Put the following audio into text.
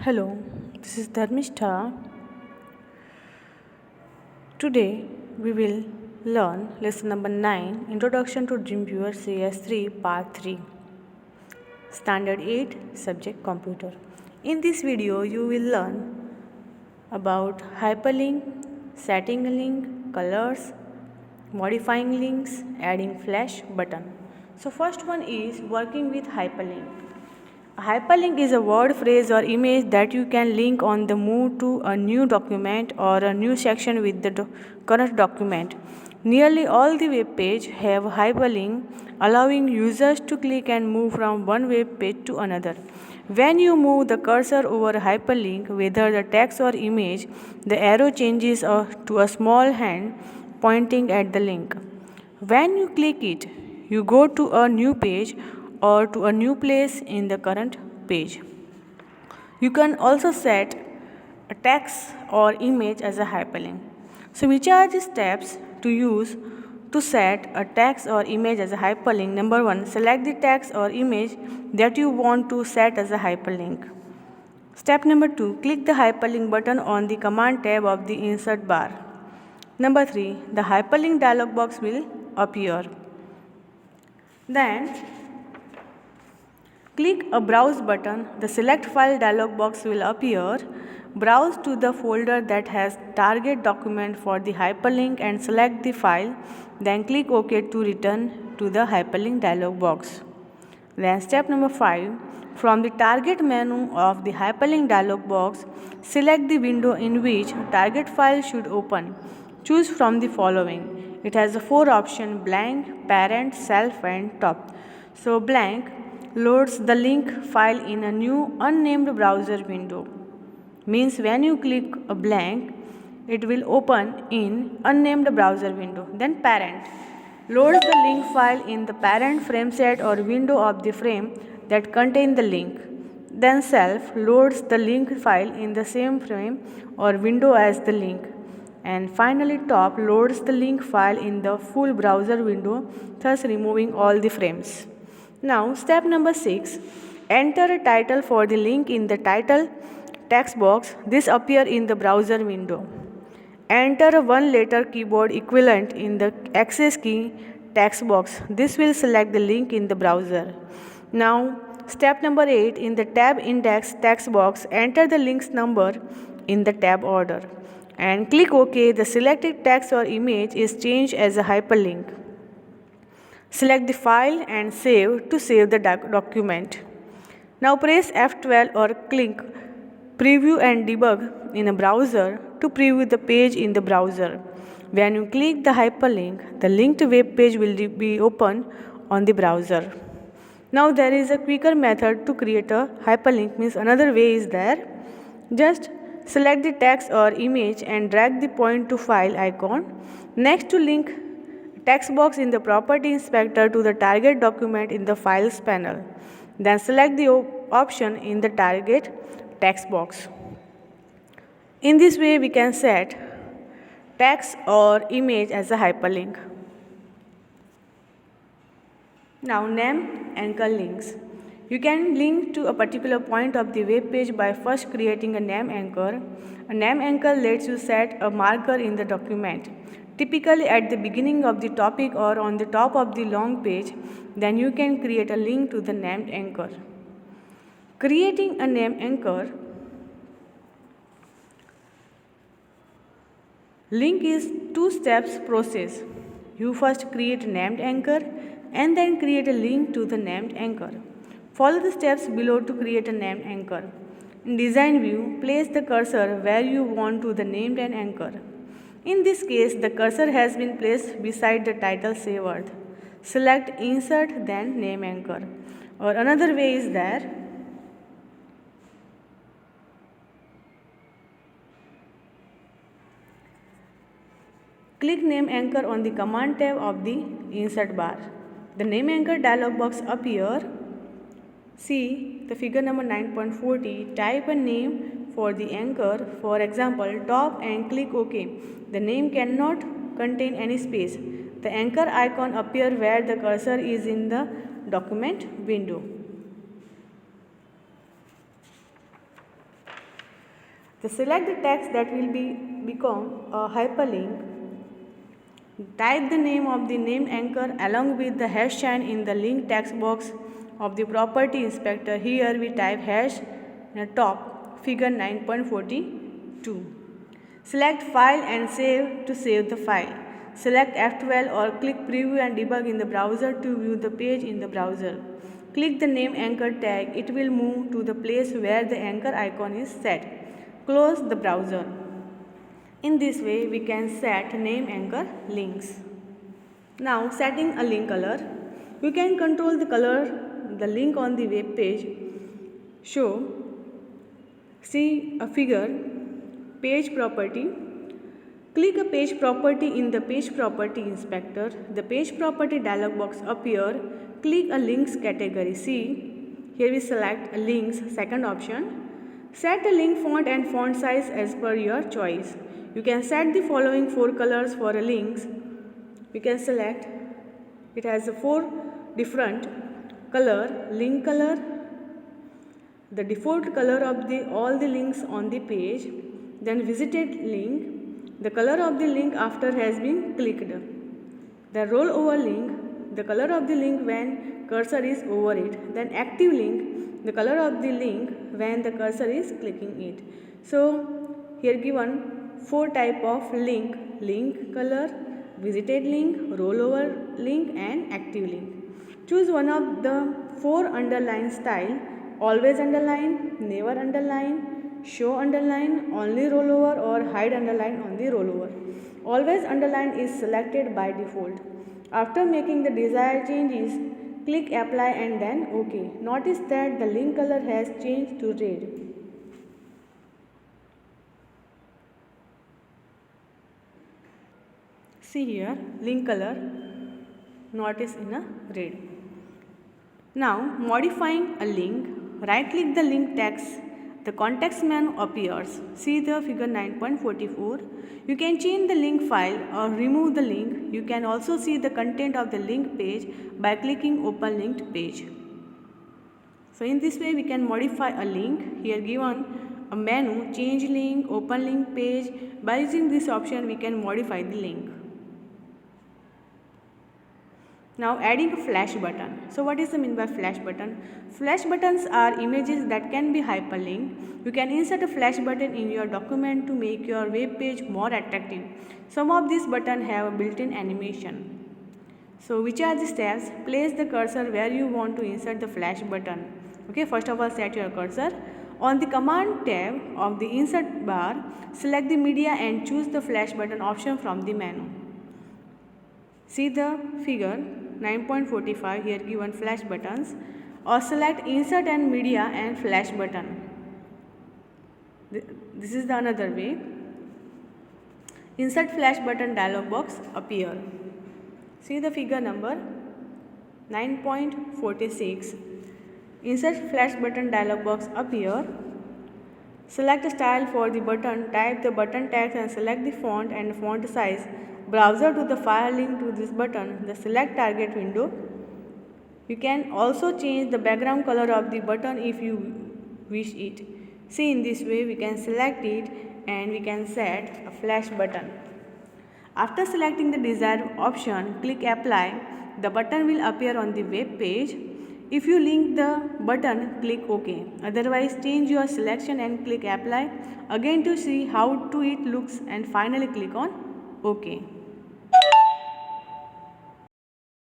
Hello, this is Dharmistha. Today we will learn lesson number 9 Introduction to Dreamviewer CS3 Part 3 Standard 8 Subject Computer. In this video you will learn about hyperlink, setting a link, colors, modifying links, adding flash button. So first one is working with hyperlink. A hyperlink is a word, phrase, or image that you can link on the move to a new document or a new section with the current document. Nearly all the web pages have hyperlink, allowing users to click and move from one web page to another. When you move the cursor over a hyperlink, whether the text or image, the arrow changes to a small hand pointing at the link. When you click it, you go to a new page or to a new place in the current page. You can also set a text or image as a hyperlink. So, which are the steps to use to set a text or image as a hyperlink? Number one, select the text or image that you want to set as a hyperlink. Step number two, click the hyperlink button on the command tab of the insert bar. Number three, the hyperlink dialog box will appear. Then click a browse button. The select file dialog box will appear. Browse to the folder that has target document for the hyperlink and select the file. Then click OK to return to the hyperlink dialog box. Then step number 5. From the target menu of the hyperlink dialog box, select the window in which target file should open. Choose from the following. It has 4 options: blank, parent, self and top. So blank loads the link file in a new unnamed browser window. Means when you click a blank, it will open in unnamed browser window. Then parent loads the link file in the parent frame set or window of the frame that contain the link. Then self loads the link file in the same frame or window as the link. And finally top loads the link file in the full browser window, thus removing all the frames. Now step number 6, enter a title for the link in the title text box. This appear in the browser window. Enter a one letter keyboard equivalent in the access key text box. This will select the link in the browser. Now step number 8, in the tab index text box, enter the link's number in the tab order and click OK. The selected text or image is changed as a hyperlink. Select the file and save to save the document. Now press F12 or click Preview and Debug in a browser to preview the page in the browser. When you click the hyperlink, the linked web page will be open on the browser. Now there is a quicker method to create a hyperlink. Means another way is there. Just select the text or image and drag the point to file icon next to link text box in the property inspector to the target document in the files panel. Then select the option in the target text box. In this way we can set text or image as a hyperlink. Now name anchor links. You can link to a particular point of the web page by first creating a name anchor. A name anchor lets you set a marker in the document, typically at the beginning of the topic or on the top of the long page. Then you can create a link to the named anchor. Creating a name anchor link is two steps process. You first create a named anchor and then create a link to the named anchor. Follow the steps below to create a named anchor. In design view, place the cursor where you want to the named an anchor. In this case, the cursor has been placed beside the title Say Word. Select Insert then Name Anchor. Or another way is there. Click Name Anchor on the command tab of the insert bar. The Name Anchor dialog box appear. See the figure number 9.40. Type a name for the anchor, for example top, and click OK. The name cannot contain any space. The anchor icon appear where the cursor is in the document window. The select the text that will become a hyperlink. Type the name of the named anchor along with the hash sign in the link text box of the property inspector. Here we type hash top figure 9.42. Select file and save to save the file. Select F12 or click preview and debug in the browser to view the page in the browser. Click the name anchor tag. It will move to the place where the anchor icon is set. Close the browser. In this way, we can set name anchor links. Now, setting a link color. You can control the color, the link on the web page. See a figure, page property. Click a page property in the page property inspector. The page property dialog box appear. Click a links category. See, here we select links, second option. Set a link font and font size as per your choice. You can set the following 4 colors for a links. You can select, it has 4 different color, link color, the default color of all the links on the page, then visited link, the color of the link after has been clicked, the rollover link, the color of the link when cursor is over it, then active link, the color of the link when the cursor is clicking it. So here given 4 type of link: link color, visited link, rollover link and active link. Choose one of the 4 underline style: always underline, never underline, show underline, only rollover or hide underline on the rollover. Always underline is selected by default. After making the desired changes, click apply and then OK. Notice that the link color has changed to red. See here, link color notice in a red. Now modifying a link, right click the link text, the context menu appears. See the figure 9.44. You can change the link file or remove the link. You can also see the content of the link page by clicking open linked page. So in this way we can modify a link. Here given a menu, change link, open link page. By using this option we can modify the link. Now adding a flash button. So what is the mean by flash button? Flash buttons are images that can be hyperlinked. You can insert a flash button in your document to make your web page more attractive. Some of these buttons have a built-in animation. So which are the steps? Place the cursor where you want to insert the flash button. Okay, first of all set your cursor. On the command tab of the insert bar, select the media and choose the flash button option from the menu. See the figure 9.45, here given flash buttons, or select insert and media and flash button. This is the another way. Insert flash button dialog box appear. See the figure number 9.46. Insert flash button dialog box appear. Select the style for the button, type the button text and select the font and font size. Browser to the file link to this button, the select target window. You can also change the background color of the button if you wish it. See, in this way we can select it and we can set a flash button. After selecting the desired option, click apply. The button will appear on the web page. If you link the button, click OK. Otherwise, change your selection and click apply again to see how it looks and finally click on OK.